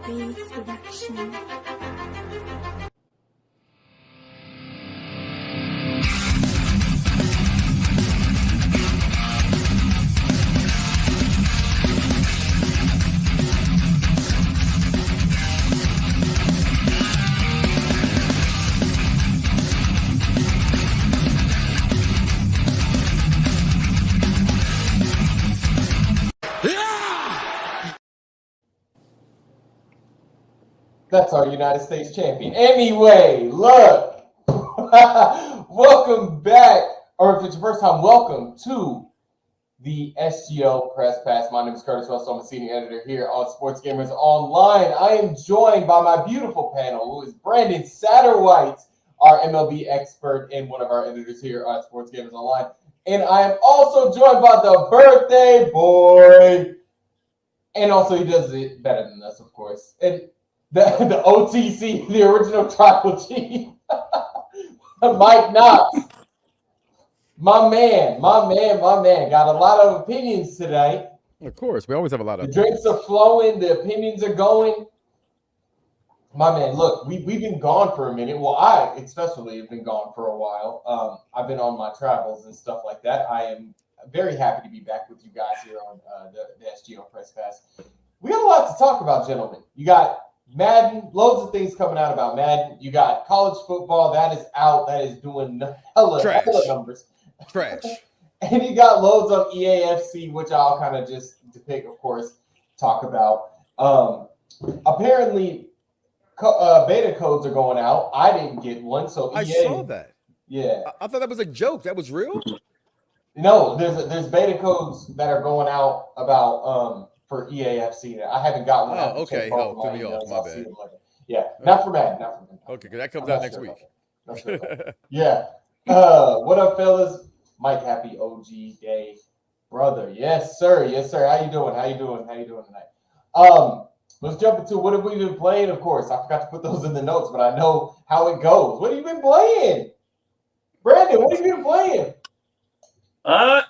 Beats Production. That's our United States champion. Anyway, look, welcome back, or if it's your first time, welcome to the SGL Press Pass. My name is Curtis Russell. I'm a senior editor here on Sports Gamers Online. I am joined by my beautiful panel, who is Brandon Satterwhite, our MLB expert and one of our editors here on Sports Gamers Online. And I am also joined by the birthday boy, and also he does it better than us, of course. And the OTC, the original Tribal Chief, Mike Knox. My man. Got a lot of opinions today. Of course, we always have a lot of The drinks are flowing, the opinions are going. My man, look, we've been gone for a minute. Well, I especially have been gone for a while. I've been on my travels and stuff like that. I am very happy to be back with you guys here on the SGL Press Pass. We have a lot to talk about, gentlemen. You got Madden, loads of things coming out about Madden. You got college football that is out, that is doing hella numbers. Trash. And you got loads on EAFC, which I'll kind of just depict, of course, talk about. Apparently, beta codes are going out. I didn't get one, so I saw that. Yeah, I thought that was a joke. That was real. No, there's beta codes that are going out about for EAFC. I haven't got one. Oh, okay. Oh, threw me off. My bad. Yeah, not for Madden. Okay, because that comes out next week. Yeah. What up, fellas? Mike, happy OG day, brother. Yes, sir. How you doing tonight? Let's jump into what have we been playing. Of course, I forgot to put those in the notes, but I know how it goes. What have you been playing, Brandon? What have you been playing?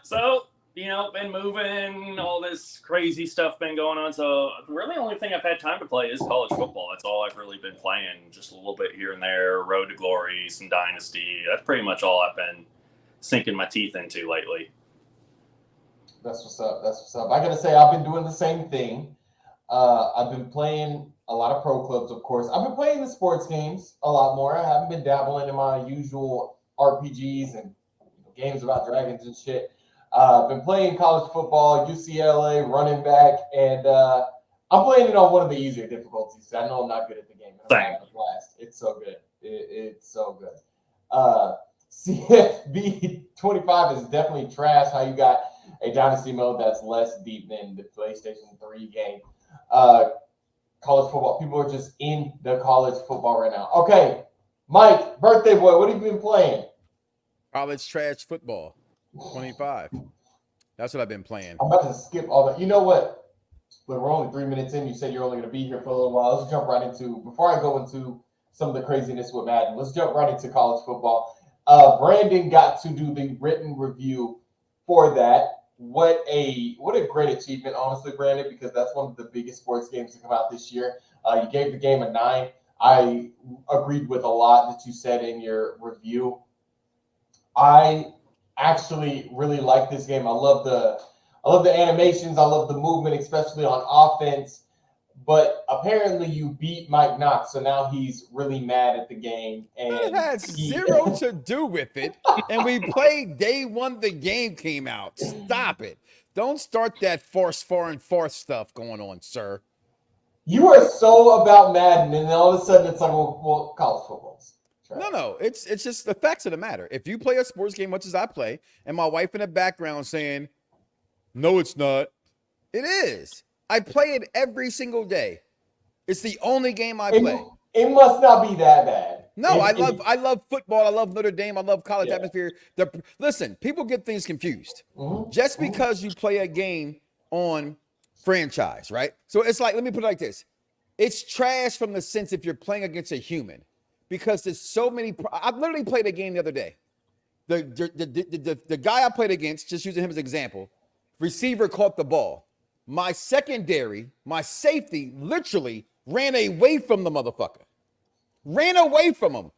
So, been moving, all this crazy stuff been going on. So really the only thing I've had time to play is college football. That's all I've really been playing, just a little bit here and there, Road to Glory, some Dynasty. That's pretty much all I've been sinking my teeth into lately. That's what's up. I got to say, I've been doing the same thing. I've been playing a lot of pro clubs, of course. I've been playing the sports games a lot more. I haven't been dabbling in my usual RPGs and games about dragons and shit. I've been playing college football, UCLA, running back, and I'm playing it on one of the easier difficulties. I know I'm not good at the game. I'm having a blast. It's so good. It's so good. CFB 25 is definitely trash. How you got a Dynasty mode that's less deep than the PlayStation 3 game. College football. People are just in the college football right now. Okay, Mike, birthday boy, what have you been playing? College trash football 25. That's what I've been playing. I'm about to skip all that. You know what? Look, we're only 3 minutes in. You said you're only going to be here for a little while. Let's jump right into, before I go into some of the craziness with Madden, let's jump right into college football. Brandon got to do the written review for that. What a great achievement, honestly, Brandon, because that's one of the biggest sports games to come out this year. You gave the game a 9. I agreed with a lot that you said in your review. I actually really like this game. I love the animations. I love the movement, especially on offense. But apparently you beat Mike Knox, so now he's really mad at the game. And it has zero to do with it. And we played day one the game came out. Stop it. Don't start that foreign stuff going on, sir. You are so about Madden, and then all of a sudden it's like, well college football's trash. No. It's just the facts of the matter. If you play a sports game much as I play, and my wife in the background saying, no, it's not. It is. I play it every single day. It's the only game I play. It must not be that bad. No, I love football. I love Notre Dame. I love college atmosphere. Listen, people get things confused. Mm-hmm. Just because you play a game on franchise, right? So it's like, let me put it like this. It's trash from the sense if you're playing against a human, because there's so many. I literally played a game the other day. The guy I played against, just using him as an example, receiver caught the ball. my secondary, my safety, literally ran away from the motherfucker. Ran away from him.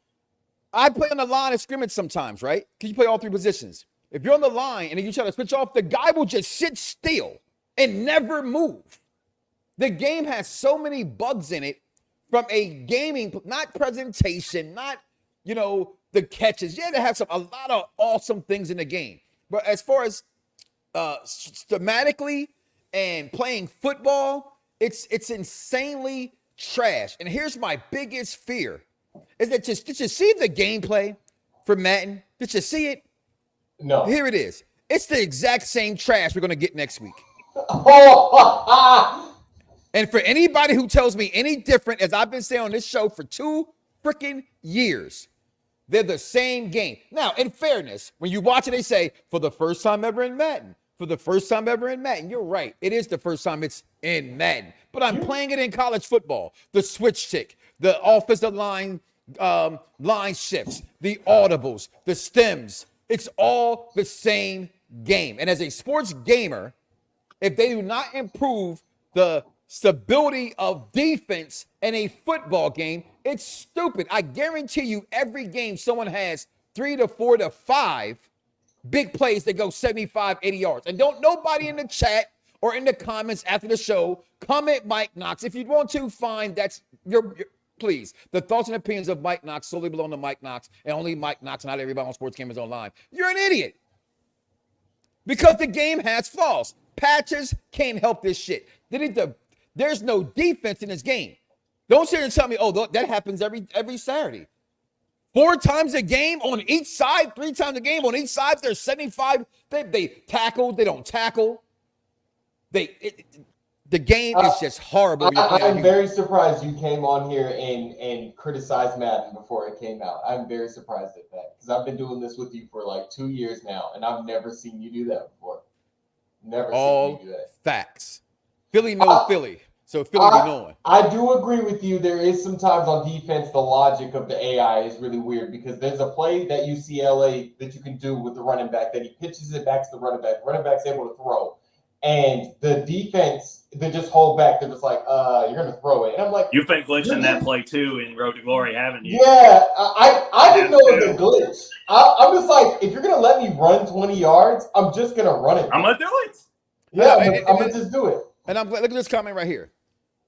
I play on the line of scrimmage sometimes, right? Because you play all three positions. If you're on the line and then you try to switch off, the guy will just sit still and never move. The game has so many bugs in it from a gaming, not presentation, not, the catches. Yeah, they have a lot of awesome things in the game. But as far as schematically and playing football, it's insanely trash. And here's my biggest fear is that did you see the gameplay for Madden? Did you see it? No. Here it is. It's the exact same trash we're going to get next week. And for anybody who tells me any different, as I've been saying on this show for 2 freaking years, they're the same game. Now, in fairness, when you watch it, they say, for the first time ever in Madden. For the first time ever in Madden. You're right. It is the first time it's in Madden. But I'm playing it in college football. The switch tick, the offensive line shifts, the audibles, the stems. It's all the same game. And as a sports gamer, if they do not improve the stability of defense in a football game, it's stupid. I guarantee you every game someone has 3 to 4 to 5 big plays that go 75, 80 yards. And don't nobody in the chat or in the comments after the show comment Mike Knox. If you want to, fine. That's your please. The thoughts and opinions of Mike Knox solely belong to Mike Knox and only Mike Knox, not everybody on Sports Gamers Online. You're an idiot. Because the game has flaws. Patches can't help this shit. There's no defense in this game. Don't sit here and tell me, oh, that happens every Saturday. 4 times a game on each side, 3 times a game on each side. There's 75. They tackle. They don't tackle. The game is just horrible. I'm very surprised you came on here and criticized Madden before it came out. I'm very surprised at that because I've been doing this with you for like 2 years now, and I've never seen you do that before. Never seen you do that. Facts. Philly knows Philly. So Philly be knowing. I do agree with you. There is sometimes on defense, the logic of the AI is really weird because there's a play that UCLA that you can do with the running back that he pitches it back to the running back. Running back's able to throw. And the defense, they just hold back. They're just like, you're going to throw it. And I'm like, you've been glitching that play too in Road to Glory, haven't you? Yeah, I didn't know it was a glitch. I'm just like, if you're going to let me run 20 yards, I'm just going to run it. I'm going to do it. Yeah, I'm going to just do it. And look at this comment right here.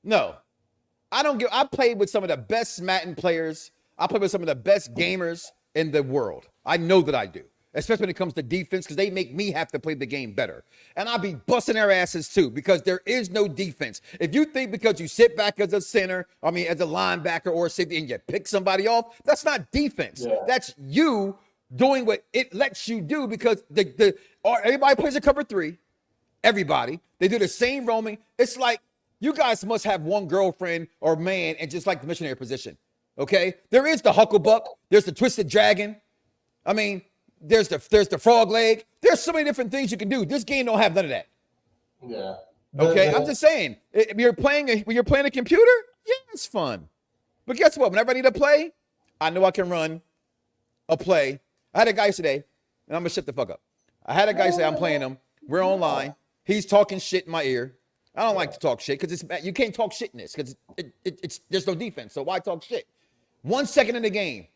No, I played with some of the best Madden players. I play with some of the best gamers in the world. I know that I do, especially when it comes to defense, because they make me have to play the game better. And I'll be busting their asses too, because there is no defense. If you think because you sit back as a center, as a linebacker or a safety, and you pick somebody off, that's not defense. Yeah. That's you doing what it lets you do because everybody plays a cover 3. Everybody. They do the same roaming. It's like, you guys must have one girlfriend or man and just like the missionary position, okay? There is the hucklebuck. There's the twisted dragon. There's the frog leg. There's so many different things you can do. This game don't have none of that. Yeah. Okay, I'm just saying. When you're playing a computer, yeah, it's fun. But guess what? Whenever I need to play, I know I can run a play. I had a guy today, and I'm gonna shut the fuck up. I had a guy say I'm playing him. We're online. He's talking shit in my ear. I don't like to talk shit because you can't talk shit in this because there's no defense. So why talk shit? 1 second in the game,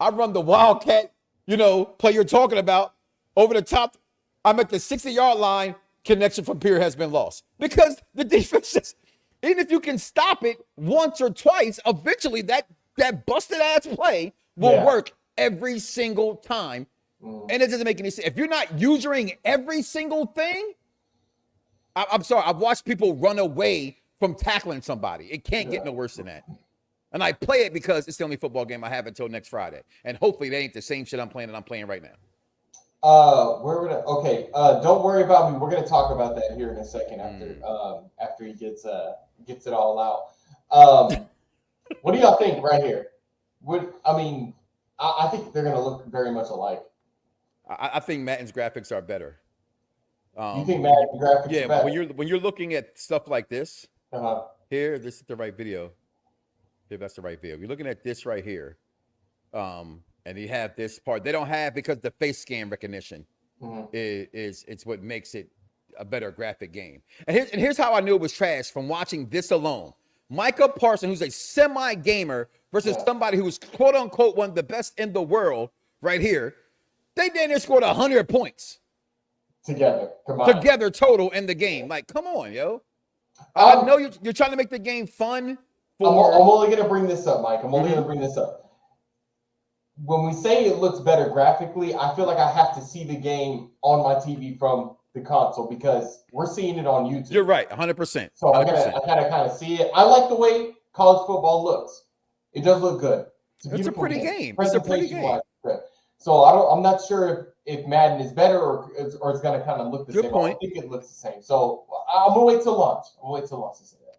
I run the Wildcat, play you're talking about over the top. I'm at the 60-yard line. Connection from Pierre has been lost because the defense even if you can stop it once or twice, eventually that busted ass play will work every single time. And it doesn't make any sense. If you're not using every single thing, I'm sorry, I've watched people run away from tackling somebody. It can't get no worse than that. And I play it because it's the only football game I have until next Friday. And hopefully they ain't the same shit I'm playing that I'm playing right now. Okay. Don't worry about me. We're gonna talk about that here in a second after he gets it all out. What do y'all think right here? I think they're gonna look very much alike. I think Madden's graphics are better. You think Madden graphics? Yeah, are better? when you're looking at stuff like this, here, this is the right video. If that's the right video, you're looking at this right here, and you have this part. They don't have because the face scan recognition is it's what makes it a better graphic game. And here's how I knew it was trash from watching this alone. Micah Parsons, who's a semi-gamer, versus somebody who was quote-unquote one of the best in the world right here. They damn near scored 100 points. Together Total in the game. Like, come on, yo. I know you're trying to make the game fun. I'm only going to bring this up, Mike. I'm only going to bring this up. When we say it looks better graphically, I feel like I have to see the game on my TV from the console because we're seeing it on YouTube. You're right, 100%. So I gotta kind of see it. I like the way college football looks. It does look good. It's a pretty game. It's a pretty game. So I'm not sure if Madden is better or it's going to kind of look the same. Good point. I think it looks the same. So I'm going to wait till launch. To say that.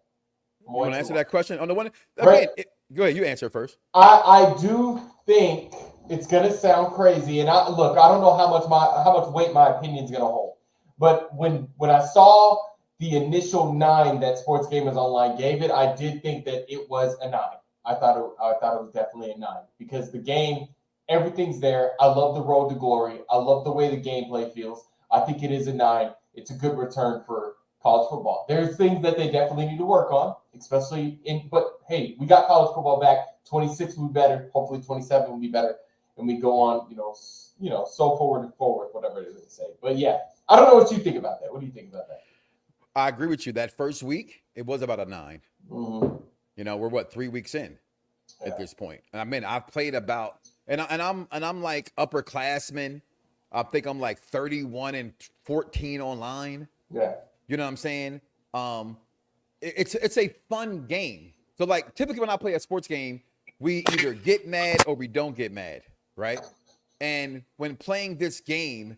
You want to answer that question on the one? Again, go ahead. You answer first. I do think it's going to sound crazy. And I don't know how much weight my opinion is going to hold. But when I saw the initial 9 that Sports Gamers Online gave it, I did think that it was a 9. I thought it was definitely a 9 because the game, everything's there. I love the road to glory. I love the way the gameplay feels. I think it is a 9. It's a good return for college football. There's things that they definitely need to work on, but hey, we got college football back. 26 will be better. Hopefully 27 will be better. And we go on, so forward and forward, whatever it is they say. But yeah, I don't know what you think about that. What do you think about that? I agree with you. That first week, it was about a 9. Mm-hmm. We're 3 weeks in at this point. And I mean, I've played about, and I'm like upperclassman. I think I'm like 31-14 online. Yeah. You know what I'm saying? It's a fun game. So like typically when I play a sports game, we either get mad or we don't get mad, right? And when playing this game,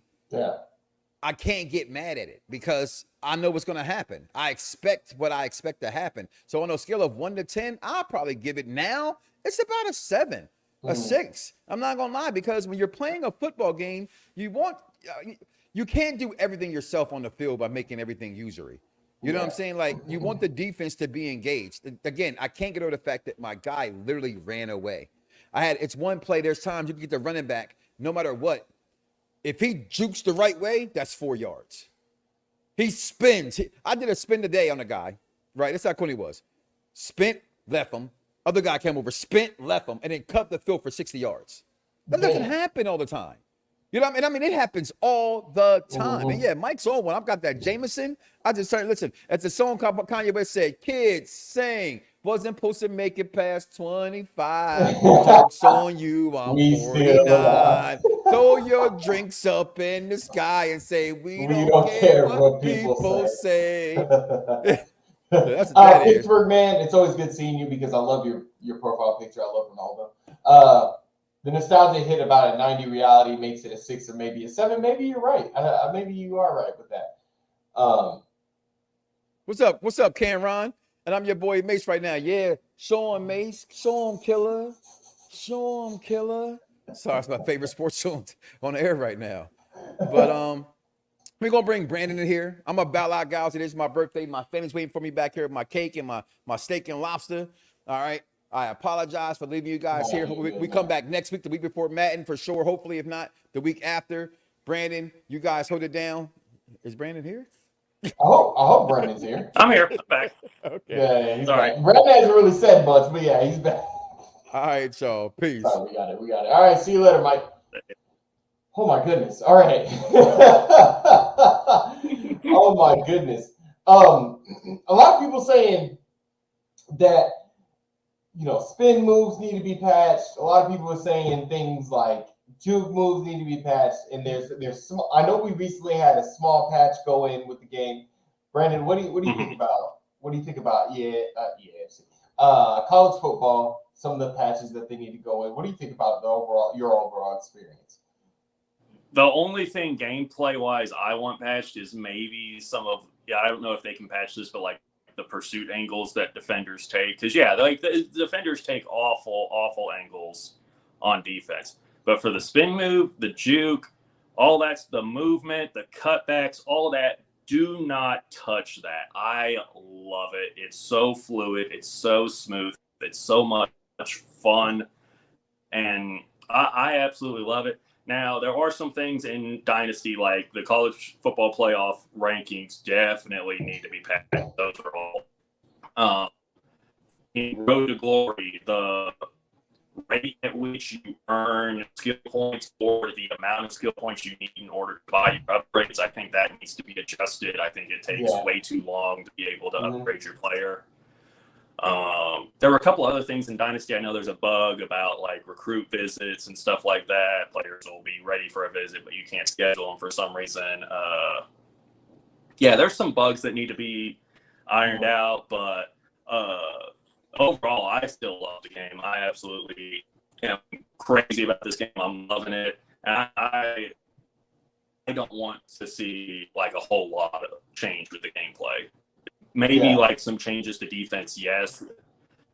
I can't get mad at it because I know what's going to happen. I expect what I expect to happen. So on a scale of 1 to 10, I'll probably give it now. It's about a 7, a 6. I'm not going to lie because when you're playing a football game, you can't do everything yourself on the field by making everything usury. You know what I'm saying? Like, you want the defense to be engaged. Again, I can't get over the fact that my guy literally ran away. It's one play. There's times you can get the running back, no matter what. If he jukes the right way, that's 4 yards. He spins. I did a spin today on a guy, right? That's how cool he was. Spent, left him. Other guy came over, spent, left him, and then cut the field for 60 yards. That doesn't happen all the time. You know what I mean? I mean, it happens all the time. And yeah, Mike's on one. I've got that Jameson. I just started, listen, as the song Kanye West said, kids sing, wasn't supposed to make it past 25. Jokes on you, I'm 49. Throw your drinks up in the sky and say, we don't care what people say. That's Pittsburgh, man, it's always good seeing you because I love your profile picture. I love Ronaldo. The nostalgia hit about a 90. Reality makes it a 6 or maybe a 7. Maybe you're right. Maybe you are right with that. What's up, Cameron? And I'm your boy Mace right now. Yeah, show him Mace, show him Killer, show him Killer. Sorry, it's my favorite sports show on the air right now. But we're gonna bring Brandon in here. I'm a bow out, guys. It is my birthday. My family's waiting for me back here with my cake and my steak and lobster. All right. I apologize for leaving you guys here. We come back next week, the week before Madden for sure. Hopefully, if not, the week after. Brandon, you guys hold it down. Is Brandon here? I hope Brandon's here. I'm here. I'm back. Okay. Yeah, he's Sorry. back. Brandon hasn't really said much, but yeah, he's back. All right, y'all. Peace. All right, we got it. All right, see you later, Mike. Oh my goodness. All right. Oh my goodness. A lot of people saying that spin moves need to be patched. A lot of people are saying things like juke moves need to be patched. And there's small. I know we recently had a small patch go in with the game. Brandon, what do you think about? What do you think about EAFC? College football, some of the patches that they need to go in. What do you think about your overall experience? The only thing gameplay wise I want patched is maybe I don't know if they can patch this, but like the pursuit angles that defenders take. Because like the defenders take awful angles on defense. But for the spin move, the juke, all that's the movement, the cutbacks, all that, do not touch that. I love it. It's so fluid. It's so smooth. It's so much fun. And I absolutely love it. Now, there are some things in Dynasty, like the college football playoff rankings definitely need to be passed. Those are all. In Road to Glory, the rate at which you earn skill points or the amount of skill points you need in order to buy your upgrades, I think that needs to be adjusted. I think it takes way too long to be able to upgrade your player. There were a couple other things in Dynasty. I know there's a bug about like recruit visits and stuff like that. Players will be ready for a visit, but you can't schedule them for some reason. There's some bugs that need to be ironed out, but overall, I still love the game. I absolutely am crazy about this game. I'm loving it. And I don't want to see like a whole lot of change with the gameplay. Maybe like some changes to defense, yes.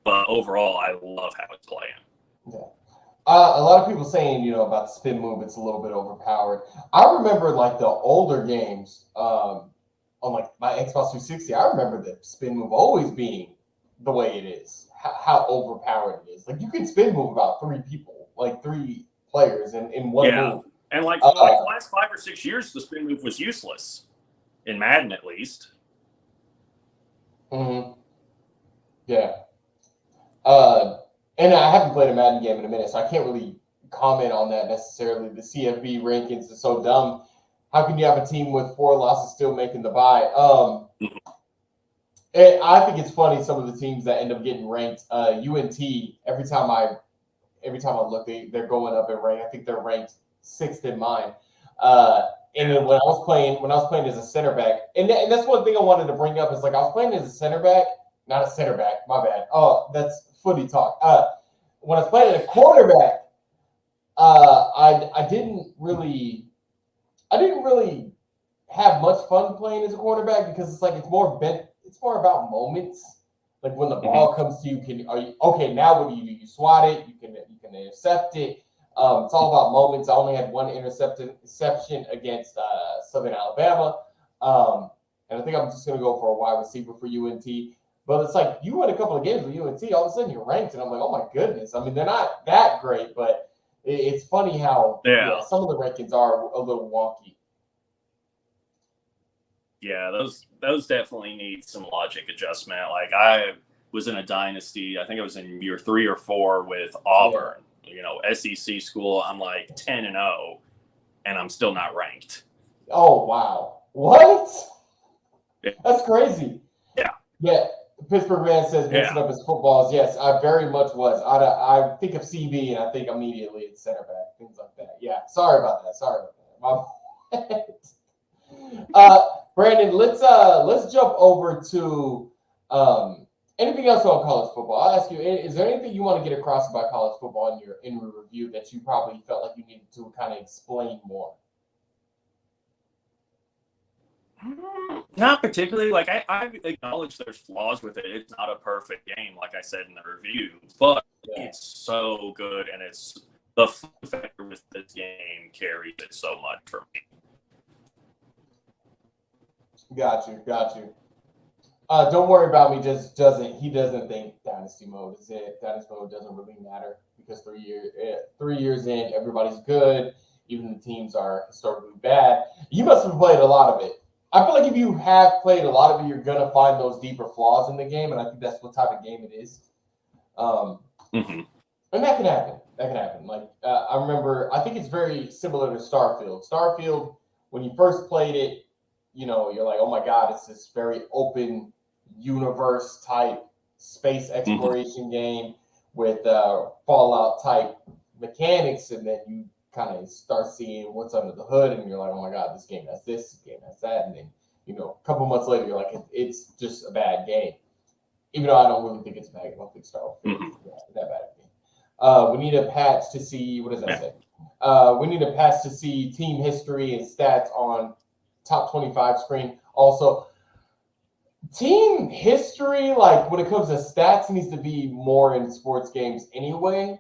But overall, I love how it's playing. Yeah. A lot of people saying, about the spin move, it's a little bit overpowered. I remember like the older games on like my Xbox 360. I remember the spin move always being the way it is, how overpowered it is. Like you can spin move about 3 people, like 3 players in one move. And like for the last 5 or 6 years, the spin move was useless in Madden, at least. Yeah. And I haven't played a Madden game in a minute, so I can't really comment on that necessarily. The CFB rankings are so dumb. How can you have a team with 4 losses still making the bye? I think it's funny some of the teams that end up getting ranked. UNT, every time I look, they're going up in rank. I think they're ranked 6th in mine. And then when I was playing as a center back, and that's one thing I wanted to bring up is like I was playing as a center back, not a center back. My bad. Oh, that's footy talk. When I was playing as a quarterback, I didn't really have much fun playing as a quarterback because it's like it's more about moments. Like when the ball comes to you, now what do? You swat it, you can intercept it. It's all about moments. I only had 1 interception against Southern Alabama. And I think I'm just going to go for a wide receiver for UNT. But it's like you win a couple of games with UNT, all of a sudden you're ranked. And I'm like, oh, my goodness. I mean, they're not that great, but it's funny how some of the rankings are a little wonky. Yeah, those definitely need some logic adjustment. Like I was in a dynasty. I think I was in year 3 or 4 with Auburn. SEC school. I'm like 10-0, and I'm still not ranked. Oh wow! What? Yeah. That's crazy. Yeah. Pittsburgh man says mixing up his footballs. Yes, I very much was. I think of CB and I think immediately it's center back, things like that. Yeah. Sorry about that. My Brandon, let's jump over to anything else on college football. I'll ask you: is there anything you want to get across about college football in your review that you probably felt like you needed to kind of explain more? Not particularly. Like I acknowledge there's flaws with it. It's not a perfect game, like I said in the review, but it's so good, and it's the fun factor with this game carries it so much for me. Got you. Don't worry about me. He doesn't think Dynasty mode is it. Dynasty mode doesn't really matter because 3 years in, everybody's good. Even the teams are historically bad. You must have played a lot of it. I feel like if you have played a lot of it, you're gonna find those deeper flaws in the game, and I think that's what type of game it is. And that can happen. Like I remember, I think it's very similar to Starfield. Starfield, when you first played it, you're like, oh my God, it's this very open universe type space exploration game with Fallout type mechanics, and then you kind of start seeing what's under the hood, and you're like, oh my God, this game has this game has that, and then a couple months later, you're like, it's just a bad game. Even though I don't really think it's a bad game, I don't think Starfield is that bad a game. We need a patch to see, what does that say? We need a patch to see team history and stats on top 25 screen. Also, team history, like when it comes to stats, needs to be more in sports games anyway.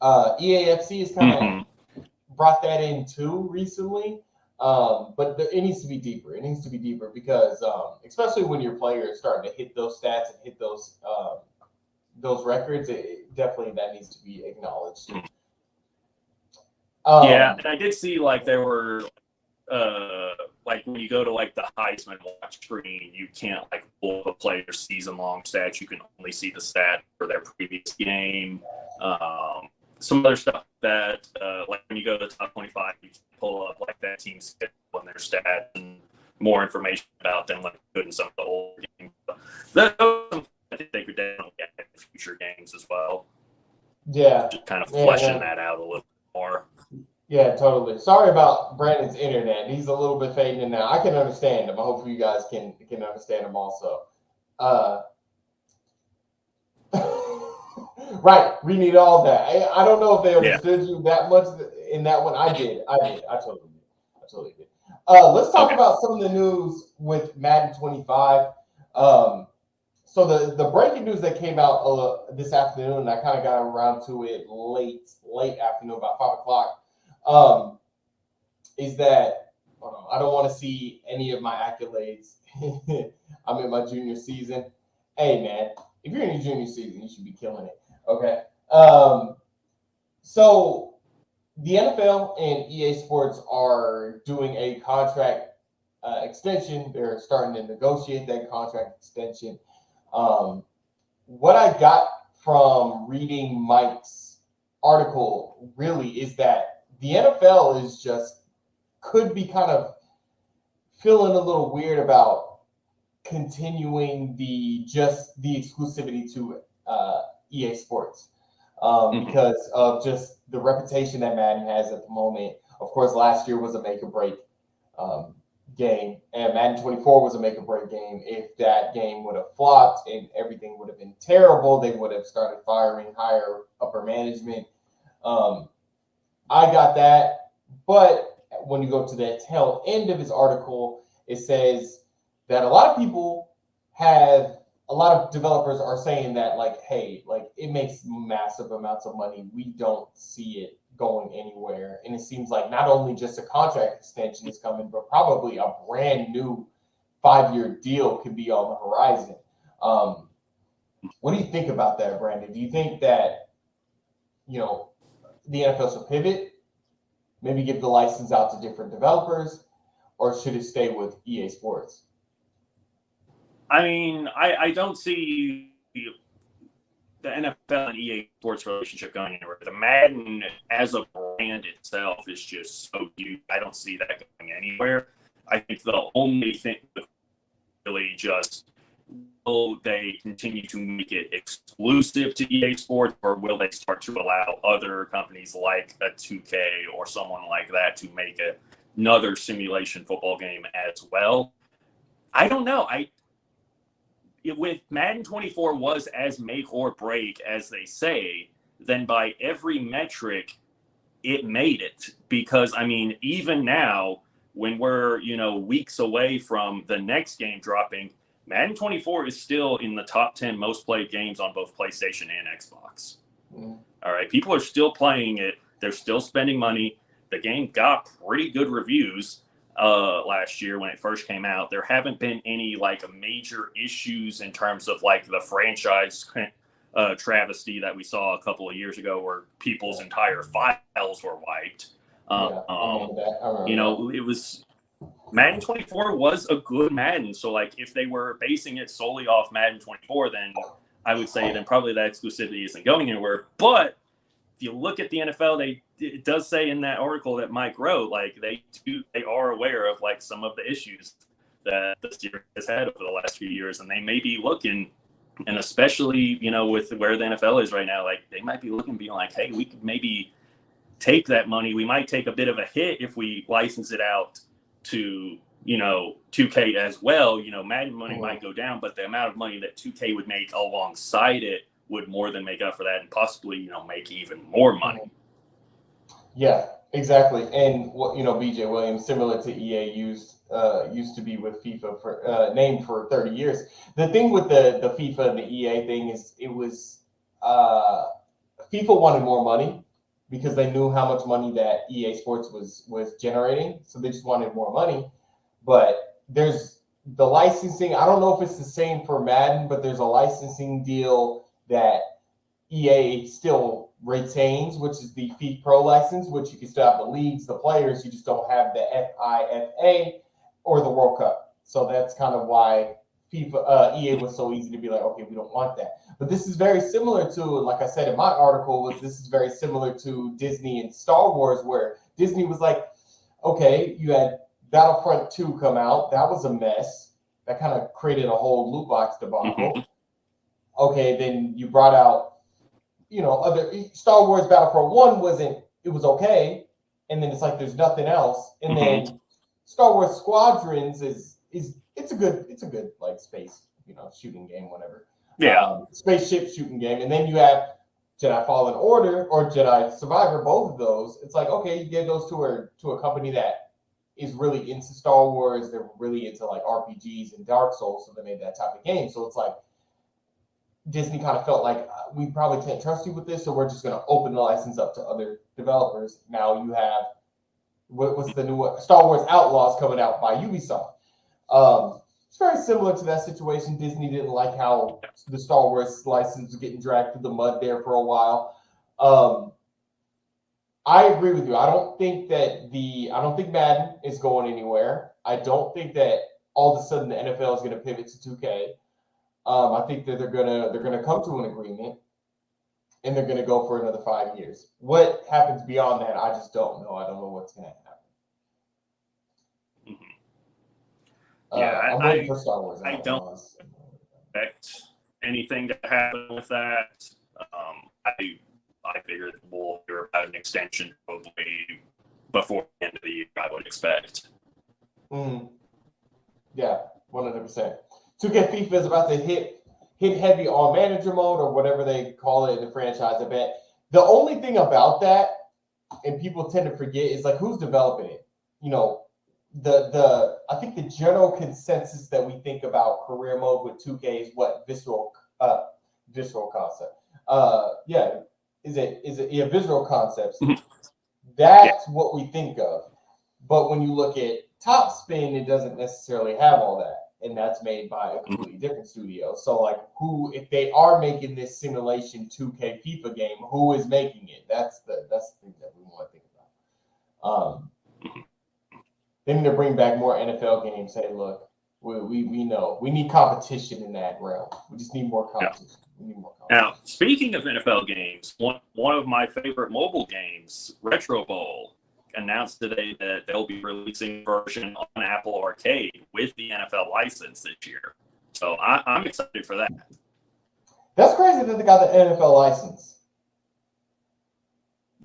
EAFC has kind of brought that in too recently, but it needs to be deeper. It needs to be deeper because, especially when your player is starting to hit those stats and hit those records, definitely that needs to be acknowledged. Yeah, and I did see like there were like when you go to like the Heisman watch screen, you can't like pull up a player's season long stats. You can only see the stat for their previous game. Some other stuff that like when you go to the top 25, you can pull up like that team's schedule and their stats and more information about them, like good in some of the old games. Those are something I think they could definitely get in future games as well. Yeah, Just kind of fleshing that out a little more. Yeah, totally. Sorry about Brandon's internet. He's a little bit fading in now. I can understand him. Hopefully you guys can understand him also. Right. We need all that. I don't know if they understood you that much in that one. I did. I totally did. Let's talk about some of the news with Madden 25. So the breaking news that came out this afternoon, and I kind of got around to it late afternoon, about 5 o'clock. Is that I don't want to see any of my accolades. I'm in my junior season. Hey man, if you're in your junior season, you should be killing it. Okay. So the NFL and EA Sports are doing a contract extension. They're starting to negotiate that contract extension. What I got from reading Mike's article really is that the NFL is could be kind of feeling a little weird about continuing the exclusivity to EA Sports because of just the reputation that Madden has at the moment. Of course, last year was a make or break game, and Madden 24 was a make or break game. If that game would have flopped and everything would have been terrible, they would have started firing higher upper management. I got that, but when you go to the tail end of his article, it says that a lot of developers are saying that like, hey, like it makes massive amounts of money. We don't see it going anywhere. And it seems like not only just a contract extension is coming, but probably a brand new 5-year deal could be on the horizon. What do you think about that, Brandon? Do you think that, the NFL should pivot, maybe give the license out to different developers, or should it stay with EA Sports? I mean, I don't see the NFL and EA Sports relationship going anywhere. The Madden as a brand itself is just so huge. I don't see that going anywhere. I think the only thing really just will they continue to make it exclusive to EA Sports, or will they start to allow other companies like a 2K or someone like that to make another simulation football game as well? I don't know. With Madden 24 was as make or break as they say, then by every metric, it made it. Because, I mean, even now, when we're, weeks away from the next game dropping, Madden 24 is still in the top 10 most played games on both PlayStation and Xbox. All right. People are still playing it. They're still spending money. The game got pretty good reviews last year when it first came out. There haven't been any like major issues in terms of like the franchise travesty that we saw a couple of years ago where people's entire files were wiped. It was Madden 24 was a good Madden. So like if they were basing it solely off Madden 24, then I would say then probably that exclusivity isn't going anywhere. But if you look at the NFL, it does say in that article that Mike wrote, like they are aware of like some of the issues that the series has had over the last few years, and they may be looking, and especially with where the NFL is right now, like they might be looking, being like, hey, we could maybe take that money. We might take a bit of a hit if we license it out to 2K as well. Madden money might go down, but the amount of money that 2K would make alongside it would more than make up for that, and possibly make even more money. Yeah, exactly. And what BJ Williams, similar to EA, used to be with FIFA for named for 30 years. The thing with the FIFA and the EA thing is it was FIFA wanted more money because they knew how much money that EA Sports was generating, so they just wanted more money. But there's the licensing. I don't know if it's the same for Madden, but there's a licensing deal that EA still retains, which is the FIFA Pro license, which you can still have the leagues, the players, you just don't have the FIFA or the World Cup. So that's kind of why EA was so easy to be like, okay, we don't want that. But this is very similar to, like I said in my article, this is very similar to Disney and Star Wars, where Disney was like, okay, you had Battlefront 2 come out. That was a mess. That kind of created a whole loot box debacle. Okay, then you brought out, other Star Wars Battlefront 1 it was okay. And then it's like there's nothing else. And then Star Wars Squadrons it's a good like space, shooting game, whatever. Yeah. Spaceship shooting game. And then you have Jedi Fallen Order or Jedi Survivor, both of those. It's like, okay, you gave those to a company that is really into Star Wars. They're really into like RPGs and Dark Souls, so they made that type of game. So it's like Disney kind of felt like we probably can't trust you with this, so we're just going to open the license up to other developers. Now you have what's the new one? Star Wars Outlaws coming out by Ubisoft. It's very similar to that situation. Disney didn't like how the Star Wars license was getting dragged through the mud there for a while. I agree with you. I don't think Madden is going anywhere. I don't think that all of a sudden the NFL is going to pivot to 2K. I think that they're gonna come to an agreement, and they're gonna go for another 5 years. What happens beyond that, I just don't know. I don't know what's gonna happen. I'm waiting for Star Wars. I don't expect anything to happen with that. I figured we'll hear about an extension probably before the end of the year, I would expect. Yeah, 100%. 2K FIFA is about to hit heavy on manager mode or whatever they call it in the franchise. I bet the only thing about that, and people tend to forget, is like who's developing it. I think the general consensus that we think about career mode with 2K is what Visceral Concept. Visual Concepts. That's what we think of. But when you look at Top Spin, it doesn't necessarily have all that. And that's made by a completely different studio. So, like, if they are making this simulation 2K FIFA game, who is making it? That's the thing that we want to think about. They need to bring back more NFL games. Say, look, we know we need competition in that realm. We just need more competition. We need more competition. Now, speaking of NFL games, one of my favorite mobile games, Retro Bowl, announced today that they'll be releasing a version on Apple Arcade with the NFL license this year. So I'm excited for that. That's crazy that they got the NFL license.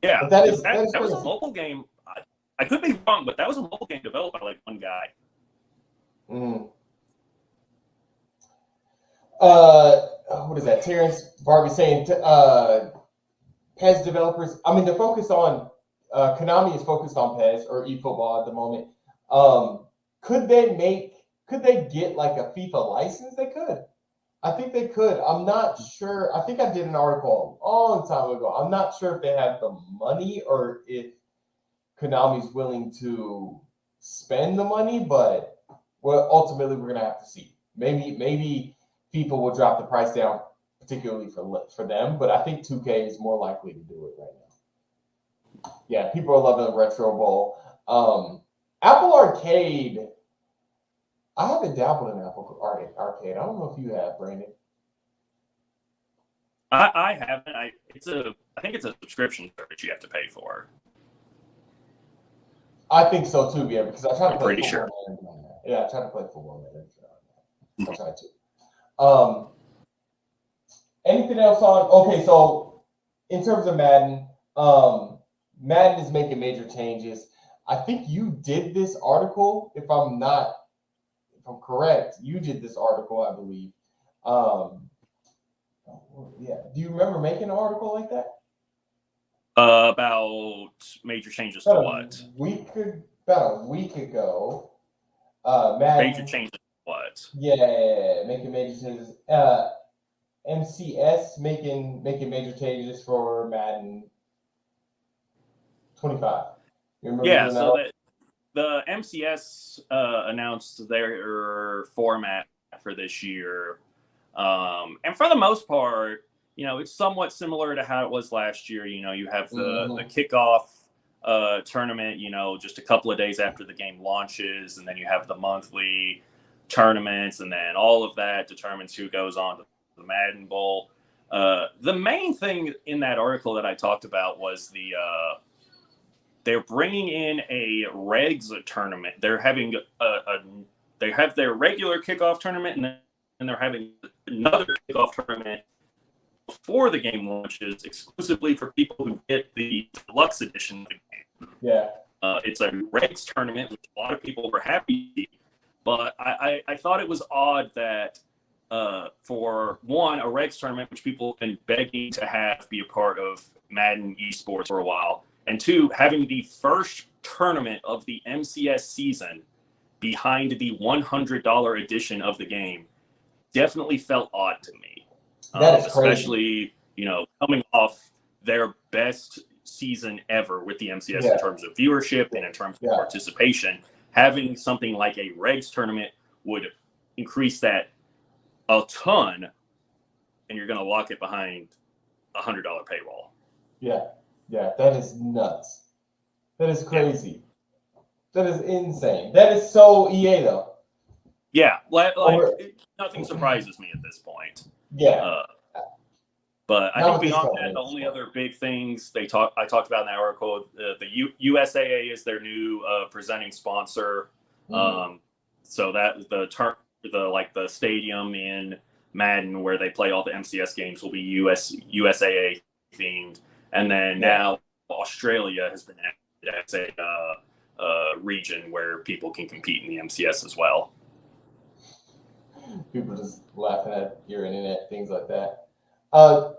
Yeah, but that is was a mobile game. I could be wrong, but that was a mobile game developed by like one guy. What is that? Terrence Barbie saying PES developers. I mean, they're focused on Konami is focused on PES or eFootball at the moment. Could they get like a FIFA license? They could. I think they could. I'm not sure. I think I did an article a long time ago. I'm not sure if they have the money or if Konami's willing to spend the money, but ultimately we're gonna have to see. Maybe FIFA will drop the price down, particularly for them, but I think 2K is more likely to do it right now. Yeah, people are loving the Retro Bowl. Apple Arcade. I haven't dabbled in Apple Arcade. I don't know if you have, Brandon. I haven't. I think it's a subscription service you have to pay for. I think so too, yeah, because I try to play pretty football. sure. Yeah, I try to play football. I try to. Anything else on? Okay, so in terms of Madden, Madden is making major changes. I think you did this article, if I'm correct, you did this article, I believe. Yeah. Do you remember making an article like that? About major changes to what? About a week ago. Madden, major changes to what? Yeah, making major changes. MCS making major changes for Madden 25. Yeah, so the MCS announced their format for this year. And for the most part, it's somewhat similar to how it was last year. You have the kickoff tournament, just a couple of days after the game launches, and then you have the monthly tournaments, and then all of that determines who goes on to the Madden Bowl. The main thing in that article that I talked about was they're bringing in a regs tournament. They're having they have their regular kickoff tournament, and then they're having another kickoff tournament before the game launches, exclusively for people who get the deluxe edition of the game. Yeah. It's a regs tournament, which a lot of people were happy, but I thought it was odd that for one, a regs tournament, which people have been begging to have be a part of Madden esports for a while, and two, having the first tournament of the MCS season behind the $100 edition of the game definitely felt odd to me. That is especially, coming off their best season ever with the MCS in terms of viewership and in terms of participation. Having something like a regs tournament would increase that a ton, and you're going to lock it behind a $100 paywall. Yeah, that is nuts. That is crazy. That is insane. That is so EA though. Yeah, nothing surprises me at this point. Yeah. But I think beyond that, the only other big things I talked about in that article, the USAA is their new presenting sponsor. So that the stadium in Madden where they play all the MCS games will be USAA themed, and then now Australia has been added as a region where people can compete in the MCS as well. People just laughing at your internet, things like that. Were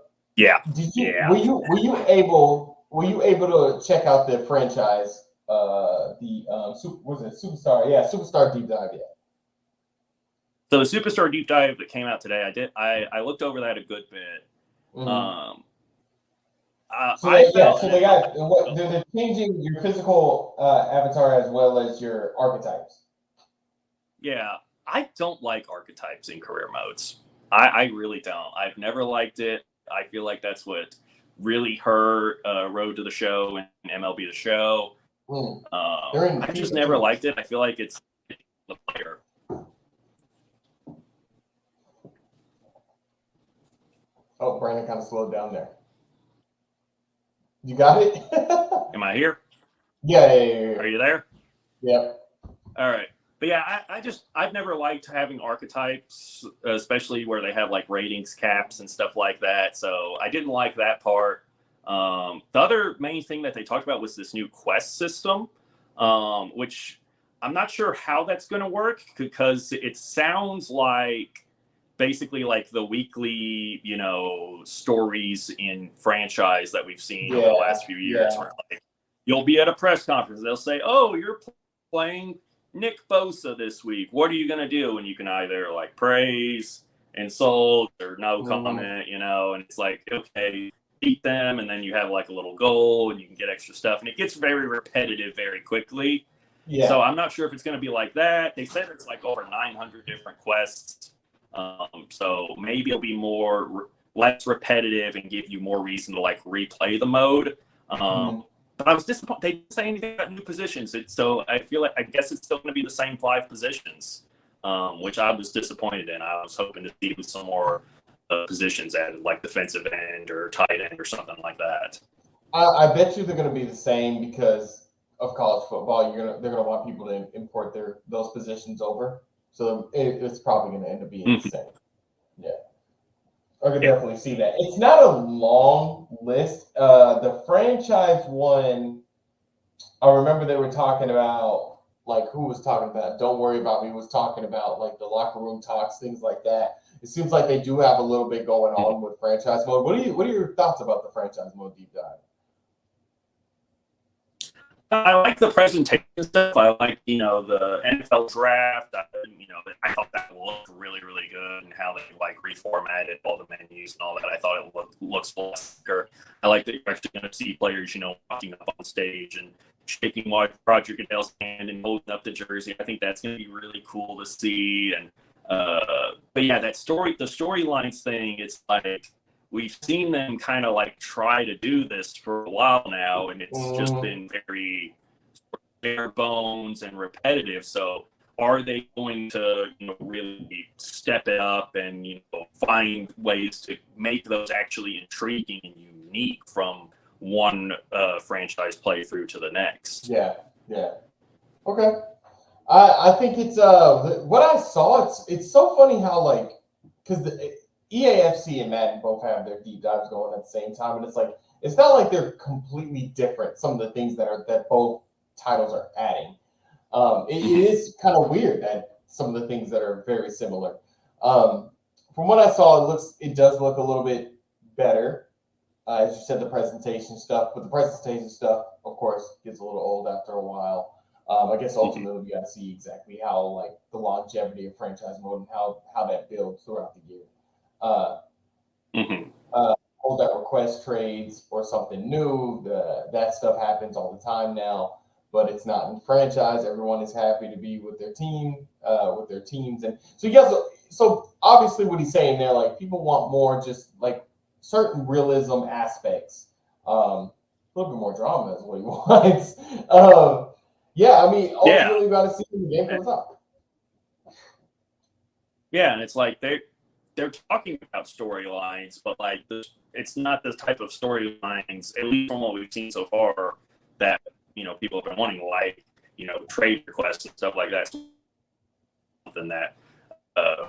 you able to check out the franchise? Superstar? Yeah, Superstar Deep Dive. Yeah. So the Superstar Deep Dive that came out today, I looked over that a good bit. They're changing your physical avatar as well as your archetypes. Yeah, I don't like archetypes in career modes. I really don't. I've never liked it. I feel like that's what really hurt Road to the Show and MLB The Show. I just never liked it. I feel like it's the player. Oh, Brandon kind of slowed down there. You got it? Am I here? Yeah. Are you there? Yep. All right. But yeah, I've never liked having archetypes, especially where they have like ratings caps and stuff like that. So I didn't like that part. The other main thing that they talked about was this new quest system, which I'm not sure how that's going to work, because it sounds like basically like the weekly, stories in franchise that we've seen over the last few years. Where like you'll be at a press conference, they'll say, "Oh, you're playing Nick Bosa this week. What are you going to do?" And you can either like praise, insult, or no comment, and it's like, okay, beat them, and then you have like a little goal and you can get extra stuff, and it gets very repetitive very quickly. So I'm not sure if it's going to be like that. They said it's like over 900 different quests. So maybe it'll be less repetitive and give you more reason to like replay the mode. But I was disappointed. They didn't say anything about new positions. So I feel like, I guess it's still going to be the same 5 positions, which I was disappointed in. I was hoping to see some more positions added, like defensive end or tight end or something like that. I bet you they're going to be the same because of college football. They're going to want people to import those positions over. So it's probably going to end up being the same. Yeah. I could definitely see that. It's not a long list. The franchise one, I remember they were talking about, like, who was talking about Don't Worry About Me was talking about, like, the locker room talks, things like that. It seems like they do have a little bit going on with franchise mode. What are your thoughts about the franchise mode deep dive? I like the presentation stuff. I like, the NFL draft. I thought that looked really, really good, and how they like reformatted all the menus and all that. I thought it looks faster. I like that you're actually going to see players, walking up on stage and shaking Roger Goodell's hand and holding up the jersey. I think that's going to be really cool to see. And but yeah, the storylines thing, it's like we've seen them kind of like try to do this for a while now, and it's just been very bare bones and repetitive. So are they going to, really step it up and, find ways to make those actually intriguing and unique from one franchise playthrough to the next? Yeah. Okay. I think it's what I saw. It's so funny how, like, because the EAFC and Madden both have their deep dives going at the same time, and it's not like they're completely different. Some of the things that both titles are adding. It is kind of weird that some of the things that are very similar. From what I saw, it does look a little bit better. As you said, the presentation stuff, but the presentation stuff, of course, gets a little old after a while. I guess ultimately we got to see exactly how, like, the longevity of franchise mode and how that builds throughout the year. Hold that request trades or something new. That stuff happens all the time now, but it's not in franchise. Everyone is happy to be with their team, with their teams, and so you guys. So obviously, what he's saying there, like, people want more, just like certain realism aspects. A little bit more drama is what he wants. Yeah, I mean, ultimately, we got to see when the game comes up. Yeah, and it's like they're talking about storylines, but like it's not the type of storylines, at least from what we've seen so far, that people have been wanting, like trade requests and stuff like that. Something that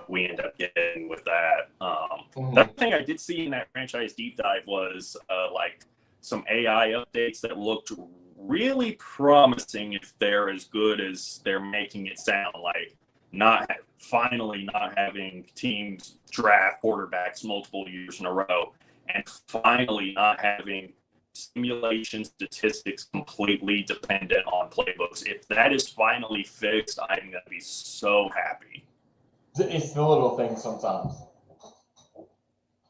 we end up getting with that. The thing I did see in that franchise deep dive was like some AI updates that looked really promising if they're as good as they're making it sound. Like finally not having teams draft quarterbacks multiple years in a row, and finally not having simulation statistics completely dependent on playbooks. If that is finally fixed, I'm going to be so happy. It's the little things sometimes.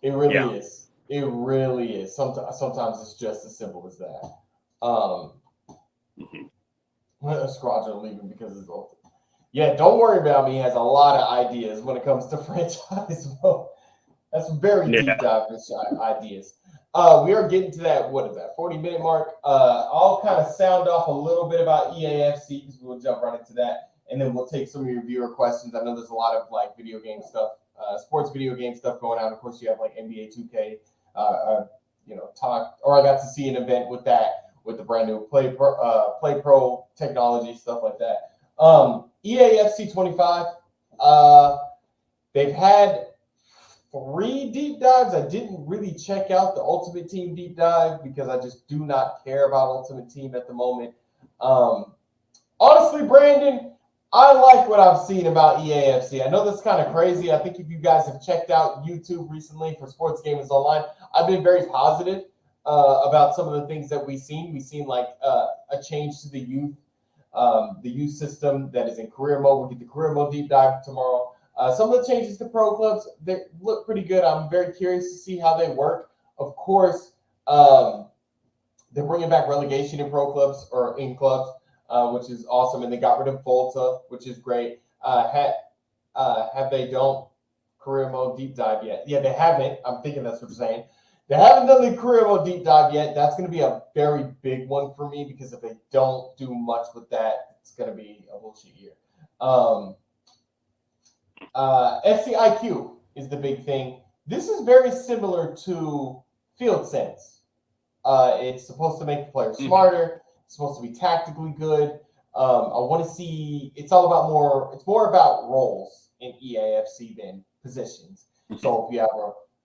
It really is. It really is. Sometimes it's just as simple as that. Squadron leaving because it's old. Yeah, don't worry about me. He has a lot of ideas when it comes to franchise mode. That's very deep dive ideas. We are getting to that, 40-minute mark. I'll kind of sound off a little bit about EAFC because we'll jump right into that. And then we'll take some of your viewer questions. I know there's a lot of, like, video game stuff, sports video game stuff going on. Of course, you have, like, NBA 2K, I got to see an event with that, with the brand new Play Pro technology, stuff like that. EAFC 25, they've had 3 deep dives. I didn't really check out the Ultimate Team deep dive because I just do not care about Ultimate Team at the moment. Honestly, Brandon, I like what I've seen about EAFC. I know that's kind of crazy. I think if you guys have checked out YouTube recently for Sports Gamers Online, I've been very positive about some of the things that we've seen. We've seen, like, a change to the youth system that is in career mode. We'll get the career mode deep dive tomorrow. Some of the changes to pro clubs, they look pretty good. I'm very curious to see how they work. Of course, they're bringing back relegation in pro clubs or in clubs, which is awesome. And they got rid of Volta, which is great. Have they done career mode deep dive yet? Yeah, they haven't. I'm thinking that's what you're saying. They haven't done the career mode deep dive yet. That's going to be a very big one for me because if they don't do much with that, it's going to be a bullshit year. FCIQ is the big thing. This is very similar to Field Sense. It's supposed to make the player smarter. It's supposed to be tactically good. I want to see. It's more about roles in EAFC than positions. So if you have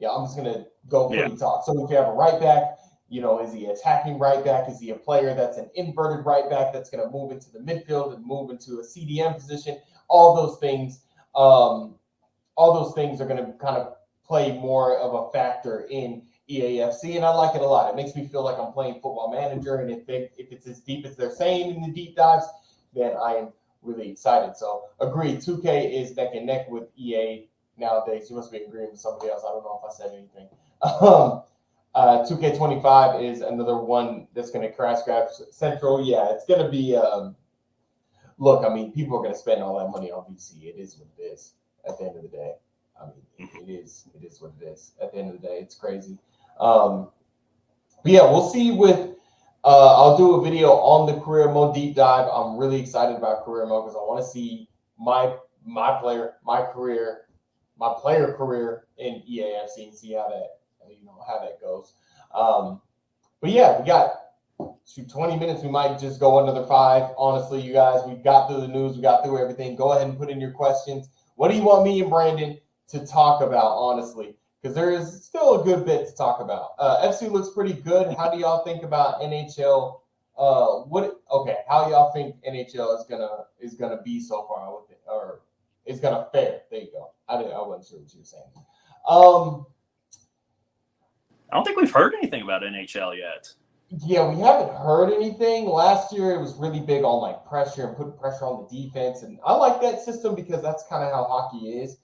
I'm just gonna go footy talk. So if you have a right back, is he attacking right back? Is he a player that's an inverted right back that's gonna move into the midfield and move into a CDM position? All those things are going to kind of play more of a factor in EAFC, and I like it a lot. It makes me feel like I'm playing Football Manager, and if it's as deep as they're saying in the deep dives, then I am really excited. So, agreed, 2K is neck and neck with EA nowadays. You must be agreeing with somebody else. I don't know if I said anything. 2K25 is another one that's going to crash grab Central. Yeah, it's going to be look, I mean, people are going to spend all that money on VC. It is what it is at the end of the day. I mean, it is what it is. At the end of the day, it's crazy. But yeah, we'll see with. I'll do a video on the career mode deep dive. I'm really excited about career mode because I want to see my player career in EAFC and see how that goes. But yeah, we got 20 minutes. We might just go another 5. Honestly, you guys, we got through the news. We got through everything. Go ahead and put in your questions. What do you want me and Brandon to talk about, honestly? Because there is still a good bit to talk about. FC looks pretty good. How do y'all think about NHL? How y'all think NHL is gonna be so far with it, or is gonna fare? There you go. I wasn't sure what you were saying. I don't think we've heard anything about NHL yet. Yeah, we haven't heard anything. Last year, it was really big on like pressure and putting pressure on the defense, and I like that system because that's kind of how hockey is.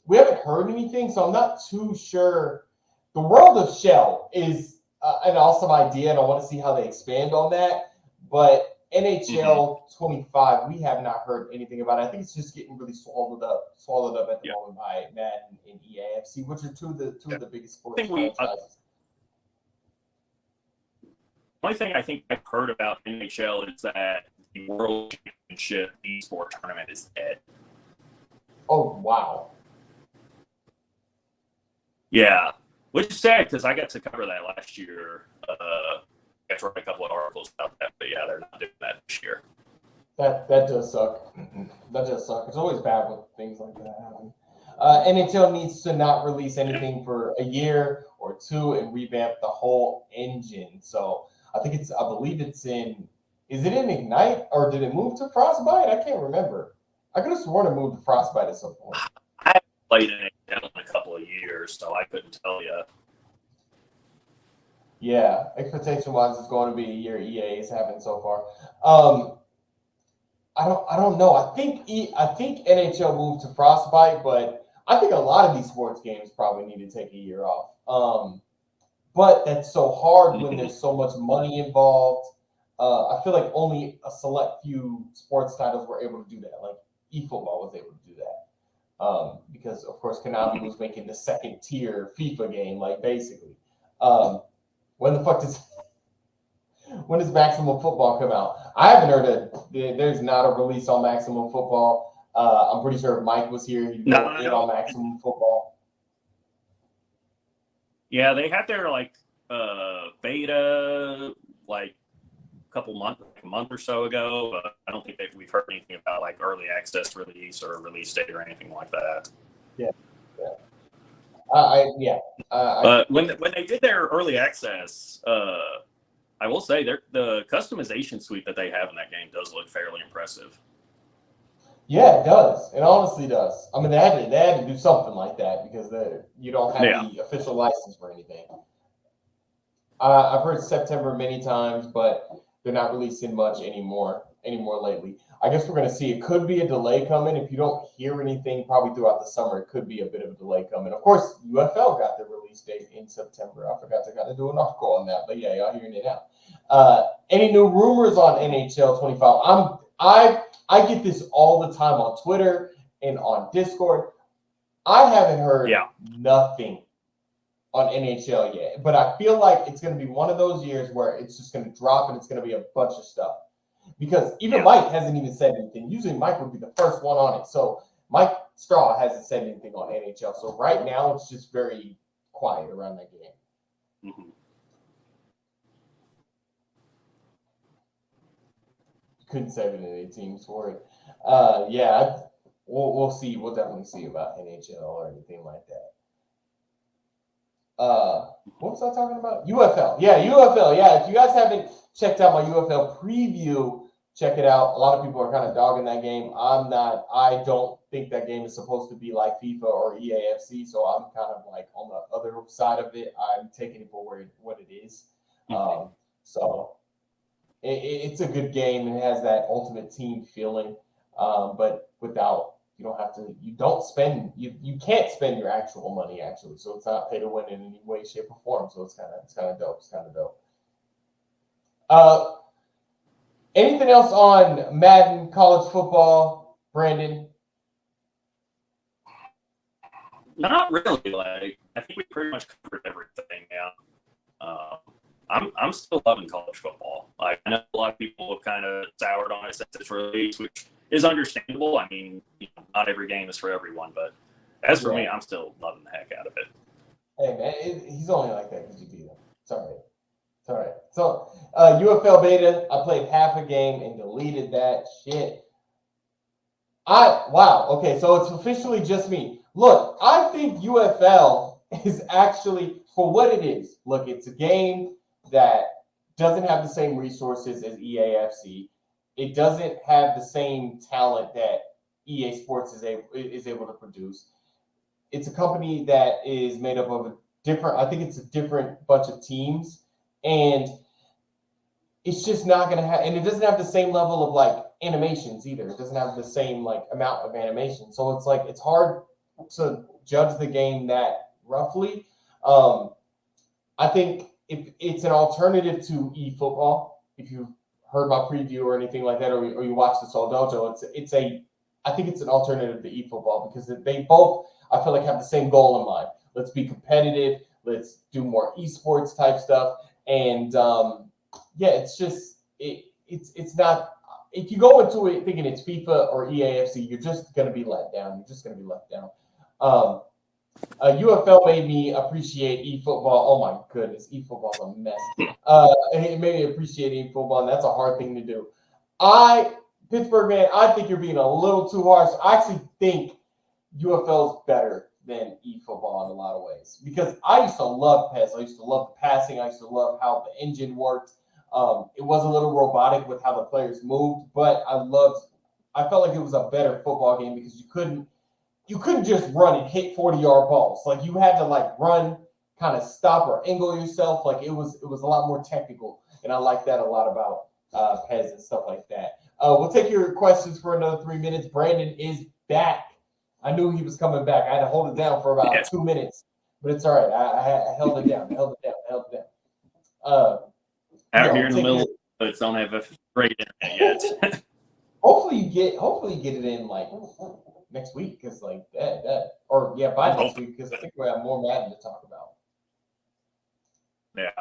We haven't heard anything, so I'm not too sure. The world of Shell is an awesome idea, and I want to see how they expand on that. But NHL 25, we have not heard anything about it. I think it's just getting really swallowed up at the moment by Madden and EAFC, which are two of the biggest sports franchises. The only thing I think I've heard about NHL is that the World Championship eSport tournament is dead. Oh, wow. Yeah, which is sad because I got to cover that last year. I got to write a couple of articles about that, but yeah, they're not doing that this year. That does suck. That does suck. It's always bad when things like that happen. NHL needs to not release anything for a year or 2 and revamp the whole engine. So I believe it's in. Is it in Ignite or did it move to Frostbite? I can't remember. I could have sworn it moved to Frostbite at some point. I haven't played NHL in a couple of years, so I couldn't tell you. Yeah, expectation-wise, it's going to be a year EA is having so far. I don't know. I think NHL moved to Frostbite, but I think a lot of these sports games probably need to take a year off. But that's so hard when there's so much money involved. I feel like only a select few sports titles were able to do that. Like eFootball was able to do that. Because of course Konami was making the second tier FIFA game, like basically. When does Maximum Football come out? I haven't heard there's not a release on Maximum Football. I'm pretty sure if Mike was here, he'd go in on Maximum Football. Yeah, they had their beta a month or so ago, but I don't think we've heard anything about like early access release or release date or anything like that. Yeah. But when they did their early access, I will say the customization suite that they have in that game does look fairly impressive. Yeah, it does. It honestly does. I mean, they had to do something like that because you don't have the official license for anything. I've heard September many times, but they're not releasing much anymore lately. I guess we're going to see. It could be a delay coming. If you don't hear anything probably throughout the summer, it could be a bit of a delay coming. Of course, UFL got their release date in September. I forgot to kind of do an article on that, but yeah, y'all hearing it now. Any new rumors on NHL 25? I get this all the time on Twitter and on Discord. I haven't heard nothing on NHL yet, but I feel like it's going to be one of those years where it's just going to drop and it's going to be a bunch of stuff. Because even Mike hasn't even said anything. Usually Mike would be the first one on it. So Mike Straw hasn't said anything on NHL. So right now it's just very quiet around that game. Couldn't save it in 8 teams for it. We'll see. We'll definitely see about NHL or anything like that. What was I talking about? UFL. Yeah, UFL. Yeah, if you guys haven't checked out my UFL preview, check it out. A lot of people are kind of dogging that game. I'm not. I don't think that game is supposed to be like FIFA or EAFC, so I'm kind of like on the other side of it. I'm taking it for what it is. So it's a good game and it has that ultimate team feeling, but without. You can't spend your actual money actually. So it's not pay to win in any way, shape, or form. So it's kind of dope. It's kind of dope. Anything else on Madden college football, Brandon? Not really. Like, I think we pretty much covered everything now. I'm still loving college football. Like, I know a lot of people have kind of soured on it since its release, which is understandable. I mean, not every game is for everyone, but as for me, I'm still loving the heck out of it. Hey man, he's only like that because you beat him. It's all right. It's all right. So UFL beta, I played half a game and deleted that shit. Wow. Okay, so it's officially just me. Look, I think UFL is actually, for what it is. Look, it's a game that doesn't have the same resources as EAFC. It doesn't have the same talent that EA Sports is able to produce. It's a company that is made up of I think it's a different bunch of teams, and it's just not going to have, and it doesn't have the same level of like animations either. It doesn't have the same like amount of animation. So it's like, it's hard to judge the game that roughly. I think if it's an alternative to eFootball, if you've heard my preview or anything like that, or you watch the Soul Dojo, I think it's an alternative to eFootball because they both, I feel like, have the same goal in mind. Let's be competitive. Let's do more esports type stuff. And it's just it's not. If you go into it thinking it's FIFA or EAFC, you're just going to be let down. You're just going to be let down. UFL made me appreciate eFootball. Oh my goodness, eFootball's a mess. It made me appreciate eFootball, and that's a hard thing to do. Pittsburgh man, I think you're being a little too harsh. I actually think UFL is better than eFootball in a lot of ways because I used to love PES. I used to love the passing. I used to love how the engine worked. It was a little robotic with how the players moved, but I felt like it was a better football game because you couldn't just run and hit 40-yard balls. Like, you had to like run, kind of stop or angle yourself. Like, it was a lot more technical, and I like that a lot about PES and stuff like that. We'll take your questions for another 3 minutes. Brandon is back. I knew he was coming back. I had to hold it down for about 2 minutes, but it's all right. I held it down. Out here in the middle, but don't have a great internet yet. hopefully you get it in like next week, because like by next week, because I think we have more Madden to talk about. Yeah.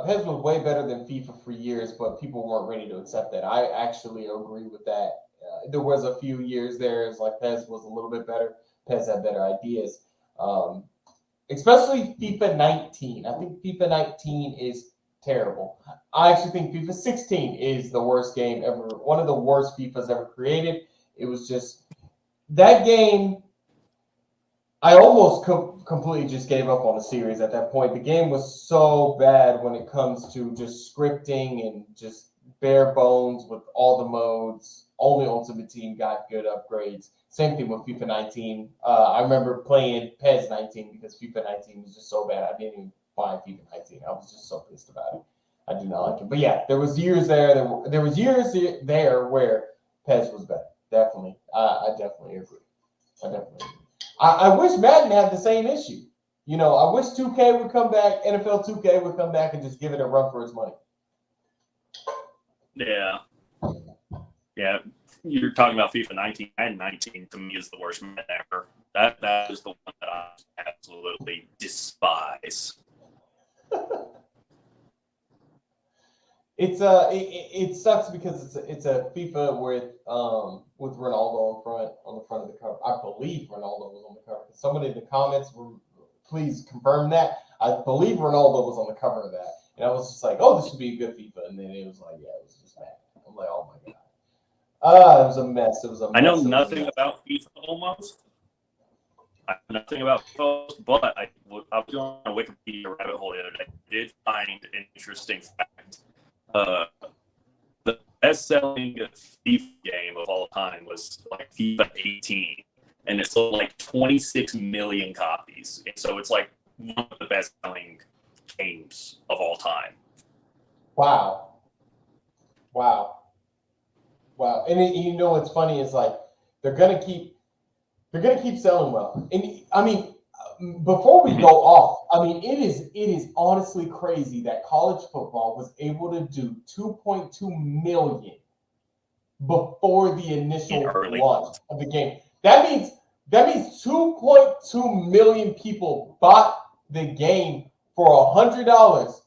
PES was way better than FIFA for years, but people weren't ready to accept that. I actually agree with that. There was a few years there, it's like PES was a little bit better. PES had better ideas. Especially FIFA 19. I think FIFA 19 is terrible. I actually think FIFA 16 is the worst game ever. One of the worst FIFAs ever created. It was just that game. I almost completely just gave up on the series at that point. The game was so bad when it comes to just scripting and just bare bones with all the modes. Only Ultimate Team got good upgrades. Same thing with FIFA 19. I remember playing PES 19 because FIFA 19 was just so bad. I didn't even buy FIFA 19. I was just so pissed about it. I do not like it. But yeah, there was years there. There was years there where PES was better. Definitely. I definitely agree. I wish Madden had the same issue. I wish 2K would come back, NFL 2K would come back and just give it a run for its money. Yeah. Yeah. You're talking about FIFA 19 and 19 to me is the worst Madden ever. That is the one that I absolutely despise. It sucks because it's a FIFA with Ronaldo on the front of the cover. I believe Ronaldo was on the cover. Somebody in the comments please confirm that. I believe Ronaldo was on the cover of that, and I was just like, oh, this should be a good FIFA, and then it was like, yeah, it was just bad. I'm like, oh my god. It was a mess. I know nothing about FIFA almost. I know nothing about FIFA, but I was on a Wikipedia rabbit hole the other day. I did find an interesting fact. The best-selling FIFA game of all time was like FIFA 18, and it sold like 26 million copies. And so it's like one of the best-selling games of all time. Wow. And what's funny is like they're gonna keep selling well. And I mean, before we go off, I mean, it is honestly crazy that college football was able to do 2.2 million before the initial launch of the game. That means That means 2.2 million people bought the game for $100.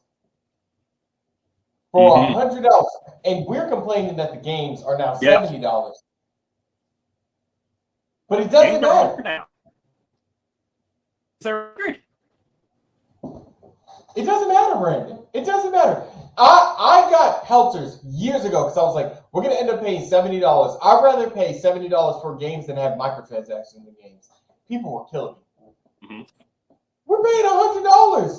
For $100. And we're complaining that the games are now $70. But it doesn't matter. Now. They're good. It doesn't matter, Brandon. It doesn't matter. I got pelters years ago because I was like, we're going to end up paying $70. I'd rather pay $70 for games than have microtransactions in the games. People were killing me. We're paying $100.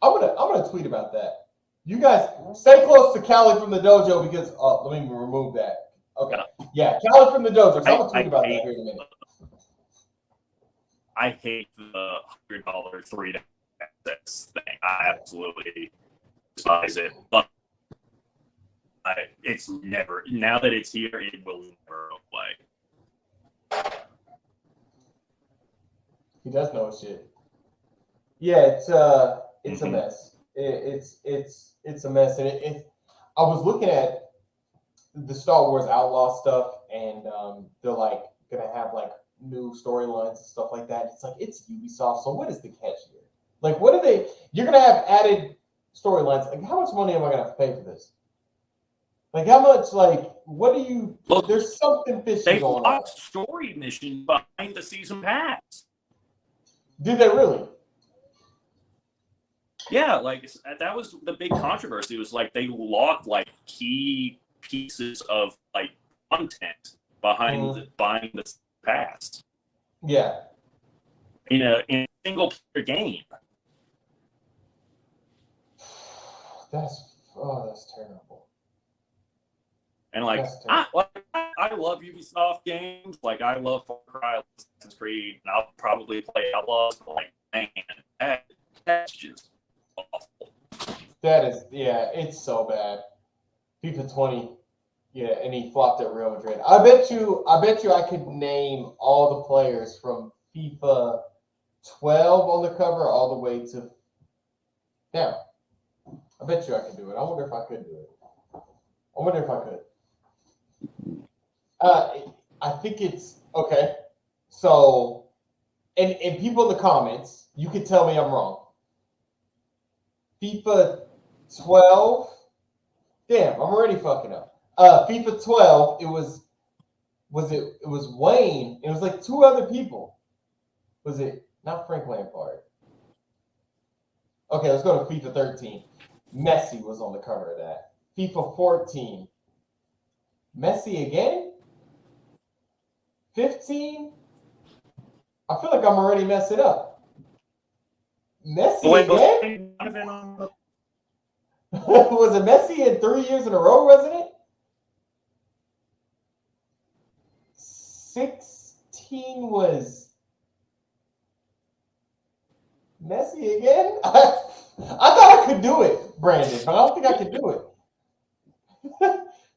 I'm gonna tweet about that. You guys stay close to Callie from the dojo because let me remove that. Okay. Yeah, Callie from the dojo. So I'm gonna tweet about that here in a minute. I hate the $100 3-day access thing. I absolutely despise it. But it's never, now that it's here, it will never go away. He does know his shit. Yeah, it's a mess. It's a mess, and I was looking at the Star Wars Outlaw stuff, and they're like gonna have like new storylines and stuff like that. It's like it's Ubisoft, so what is the catch here? Like, what are they? You're gonna have added storylines. Like, how much money am I gonna have to pay for this? Like, how much? Like, what do you? Look, there's something fishy they going on. story missions behind the season pass. Did they really? Yeah, like that was the big controversy. It was like they locked like key pieces of like content behind the pass. Yeah. In a single player game. That's terrible. And like I love Ubisoft games. Like I love Far Cry, Assassin's Creed, and I'll probably play Outlaws. But like, man, that's just awful. That is, yeah, it's so bad. FIFA 20, yeah, and he flopped at Real Madrid. I bet you I could name all the players from FIFA 12 on the cover all the way to down. I bet you I could do it. I wonder if I could do it. I wonder if I could. I think it's okay. So, and people in the comments, you can tell me I'm wrong. FIFA 12. Damn, I'm already fucking up. FIFA 12. It was Wayne. It was like two other people. Was it not Frank Lampard? Okay, let's go to FIFA 13. Messi was on the cover of that. FIFA 14. Messi again? 15? I feel like I'm already messing up. Messi again? Was it Messi in 3 years in a row, wasn't it? 16 was Messi again? I thought I could do it, Brandon, but I don't think I could do it.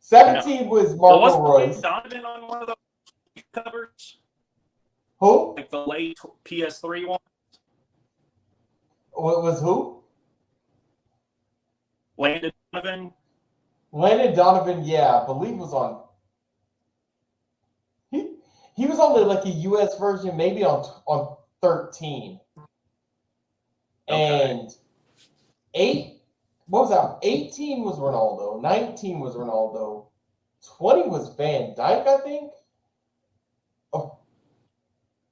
17 was Marco Royce. Donovan on one of those covers? Who? Like the late PS3 one? What was who? Landon Donovan? Landon Donovan, yeah, I believe was on. He was on like a US version, maybe on 13. Okay. And 18 was Ronaldo, 19 was Ronaldo, 20 was Van Dijk, I think.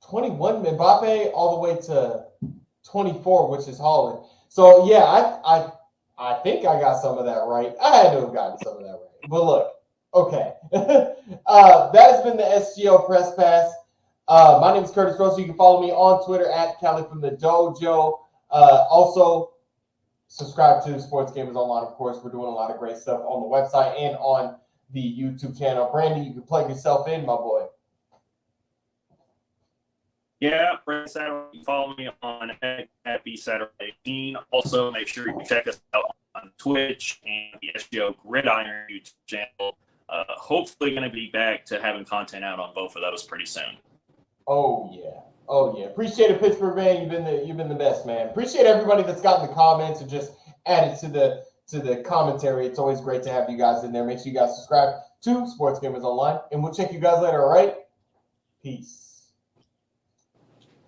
21 Mbappe, all the way to 24, which is Holland. So yeah, I think I got some of that right. I had to have gotten some of that right. But look, okay. That has been the SGO Press Pass. My name is Curtis Rose. You can follow me on Twitter at Callie from the Dojo. Also, subscribe to Sports Gamers Online, of course. We're doing a lot of great stuff on the website and on the YouTube channel. Brandon, you can plug yourself in, my boy. Yeah, Brandon Saturday. You can follow me on Happy Saturday 18. Also, make sure you check us out on Twitch and the SGO Gridiron YouTube channel. Hopefully going to be back to having content out on both of those pretty soon. Oh yeah. Appreciate it, Pittsburgh man. You've been the best, man. Appreciate everybody that's gotten the comments and just added to the commentary. It's always great to have you guys in there. Make sure you guys subscribe to Sports Gamers Online, and we'll check you guys later. All right, peace.